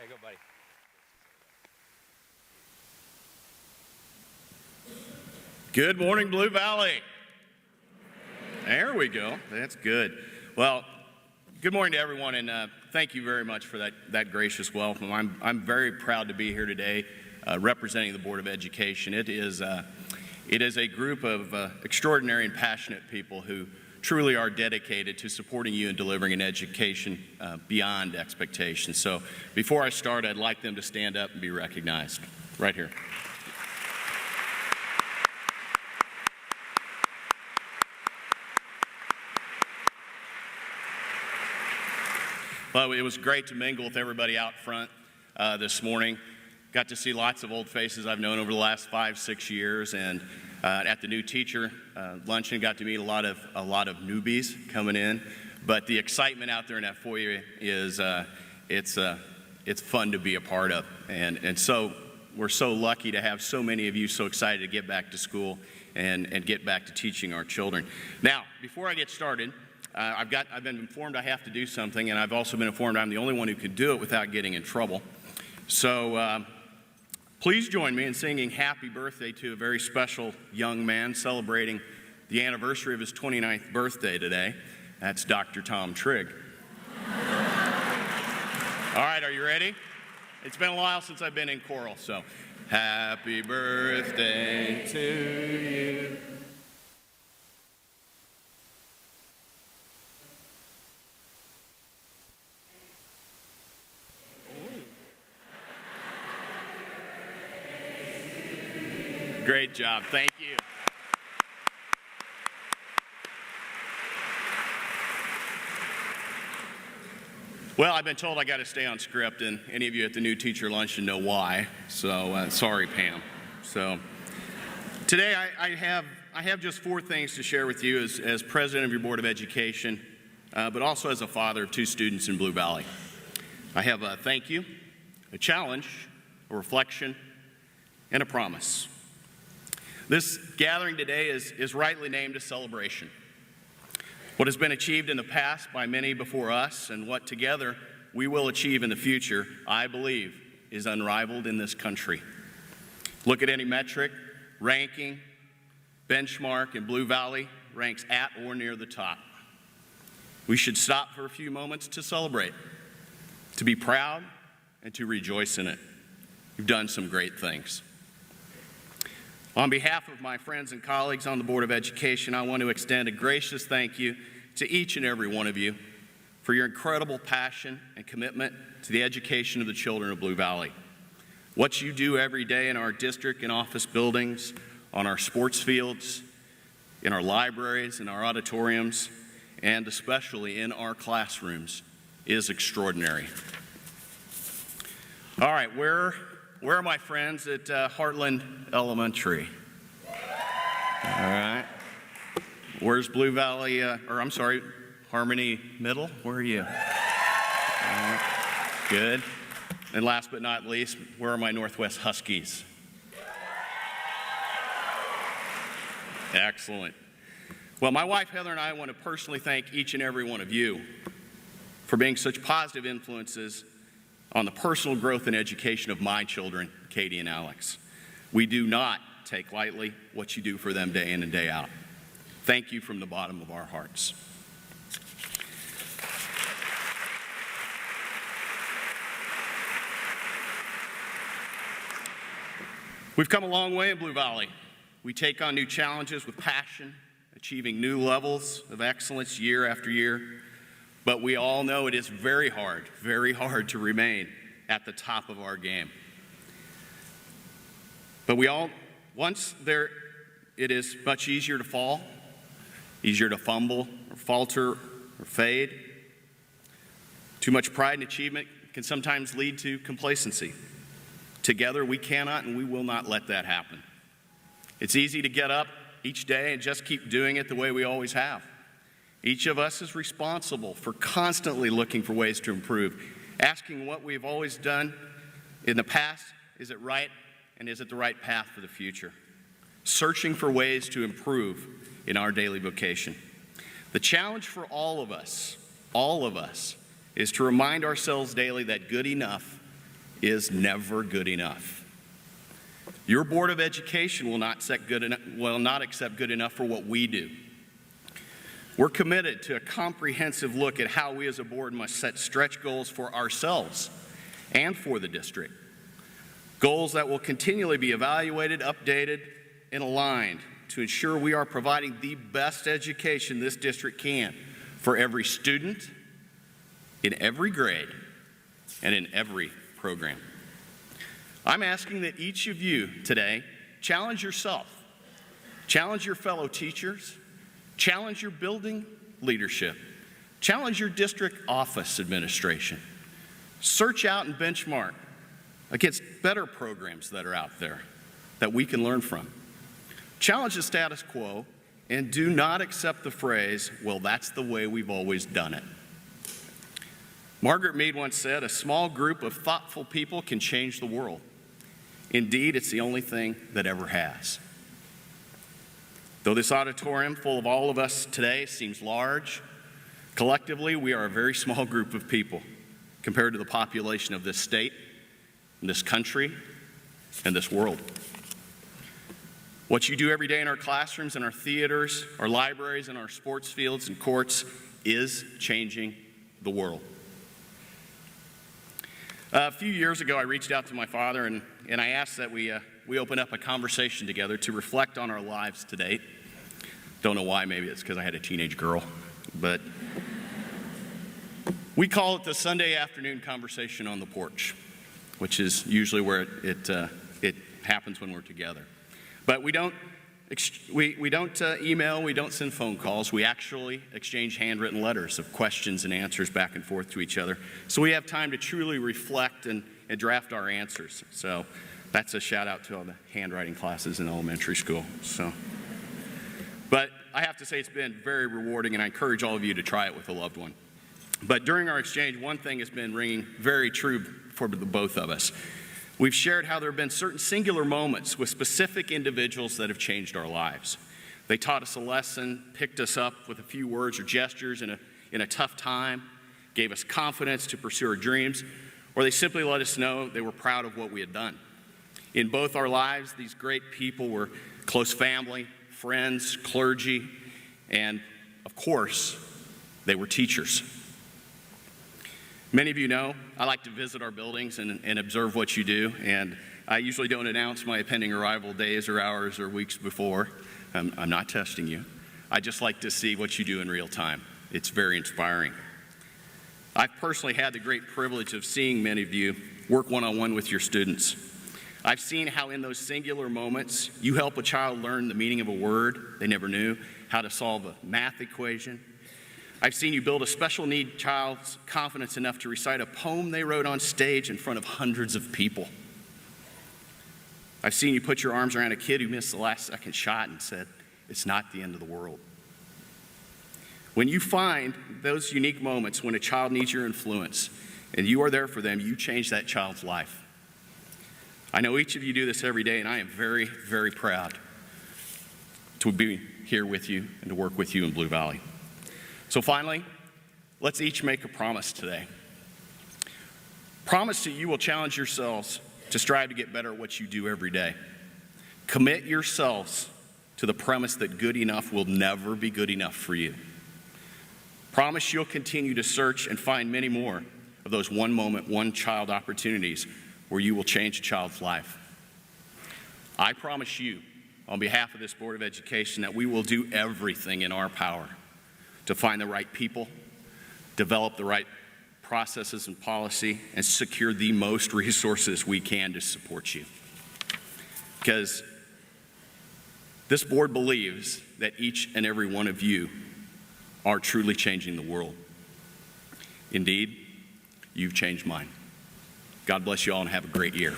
There you go, buddy. Good morning, Blue Valley. There we go. That's good. Well, good morning to everyone, and thank you very much for that gracious welcome. I'm very proud to be here today representing the Board of Education. It is a group of extraordinary and passionate people who truly are dedicated to supporting you and delivering an education beyond expectations. So before I start, I'd like them to stand up and be recognized. Right here. Well, it was great to mingle with everybody out front this morning. Got to see lots of old faces I've known over the last 5-6 years, and at the new teacher luncheon, got to meet a lot of newbies coming in. But the excitement out there in that foyer is it's fun to be a part of, and so we're so lucky to have so many of you so excited to get back to school and get back to teaching our children. Now, before I get started, I've been informed I have to do something, and I've also been informed I'm the only one who can do it without getting in trouble. So please join me in singing happy birthday to a very special young man celebrating the anniversary of his 29th birthday today. That's Dr. Tom Trigg. All right, are you ready? It's been a while since I've been in choral, so happy birthday to you. Great job. Thank you. Well, I've been told I got to stay on script, and any of you at the new teacher luncheon know why. So sorry, Pam. So today I have just 4 things to share with you as president of your Board of Education, but also as a father of 2 students in Blue Valley. I have a thank you, a challenge, a reflection, and a promise. This gathering today is rightly named a celebration. What has been achieved in the past by many before us and what together we will achieve in the future, I believe, is unrivaled in this country. Look at any metric, ranking, benchmark, and Blue Valley ranks at or near the top. We should stop for a few moments to celebrate, to be proud, and to rejoice in it. You've done some great things. On behalf of my friends and colleagues on the Board of Education, I want to extend a gracious thank you to each and every one of you for your incredible passion and commitment to the education of the children of Blue Valley. What you do every day in our district and office buildings, on our sports fields, in our libraries, in our auditoriums, and especially in our classrooms is extraordinary. All right, where are my friends at Heartland Elementary? All right. Where's Blue Valley, Harmony Middle? Where are you? All right. Good. And last but not least, where are my Northwest Huskies? Excellent. Well, my wife Heather and I want to personally thank each and every one of you for being such positive influences on the personal growth and education of my children, Katie and Alex. We do not take lightly what you do for them day in and day out. Thank you from the bottom of our hearts. We've come a long way in Blue Valley. We take on new challenges with passion, achieving new levels of excellence year after year. But we all know it is very hard to remain at the top of our game. But it is much easier to fall, easier to fumble or falter or fade. Too much pride and achievement can sometimes lead to complacency. Together, we cannot and we will not let that happen. It's easy to get up each day and just keep doing it the way we always have. Each of us is responsible for constantly looking for ways to improve, asking what we've always done in the past, is it right, and is it the right path for the future? Searching for ways to improve in our daily vocation. The challenge for all of us, is to remind ourselves daily that good enough is never good enough. Your Board of Education will not accept good enough for what we do. We're committed to a comprehensive look at how we as a board must set stretch goals for ourselves and for the district. Goals that will continually be evaluated, updated, and aligned to ensure we are providing the best education this district can for every student, in every grade, and in every program. I'm asking that each of you today challenge yourself, challenge your fellow teachers, challenge your building leadership, challenge your district office administration. Search out and benchmark against better programs that are out there that we can learn from. Challenge the status quo and do not accept the phrase, well, that's the way we've always done it. Margaret Mead once said, a small group of thoughtful people can change the world. Indeed, it's the only thing that ever has. Though this auditorium full of all of us today seems large, collectively we are a very small group of people compared to the population of this state, this country, and this world. What you do every day in our classrooms, in our theaters, our libraries, and our sports fields and courts is changing the world. A few years ago, I reached out to my father and I asked that we open up a conversation together to reflect on our lives to date. Don't know why, maybe it's because I had a teenage girl, but we call it the Sunday afternoon conversation on the porch, which is usually where it happens when we're together. But we don't email, we don't send phone calls. We actually exchange handwritten letters of questions and answers back and forth to each other. So we have time to truly reflect and draft our answers. So that's a shout out to all the handwriting classes in elementary school. But I have to say it's been very rewarding, and I encourage all of you to try it with a loved one. But during our exchange, one thing has been ringing very true for the both of us. We've shared how there have been certain singular moments with specific individuals that have changed our lives. They taught us a lesson, picked us up with a few words or gestures in a tough time, gave us confidence to pursue our dreams, or they simply let us know they were proud of what we had done. In both our lives, these great people were close family, friends, clergy, and of course, they were teachers. Many of you know I like to visit our buildings and observe what you do, and I usually don't announce my impending arrival days or hours or weeks before. I'm not testing you. I just like to see what you do in real time. It's very inspiring. I've personally had the great privilege of seeing many of you work one-on-one with your students. I've seen how in those singular moments you help a child learn the meaning of a word they never knew, how to solve a math equation. I've seen you build a special need child's confidence enough to recite a poem they wrote on stage in front of hundreds of people. I've seen you put your arms around a kid who missed the last second shot and said, it's not the end of the world. When you find those unique moments when a child needs your influence and you are there for them, you change that child's life. I know each of you do this every day, and I am very, very proud to be here with you and to work with you in Blue Valley. So finally, let's each make a promise today. Promise that you will challenge yourselves to strive to get better at what you do every day. Commit yourselves to the premise that good enough will never be good enough for you. Promise you'll continue to search and find many more of those one moment, one child opportunities where you will change a child's life. I promise you, on behalf of this Board of Education, that we will do everything in our power to find the right people, develop the right processes and policy, and secure the most resources we can to support you. Because this board believes that each and every one of you are truly changing the world. Indeed, you've changed mine. God bless you all and have a great year.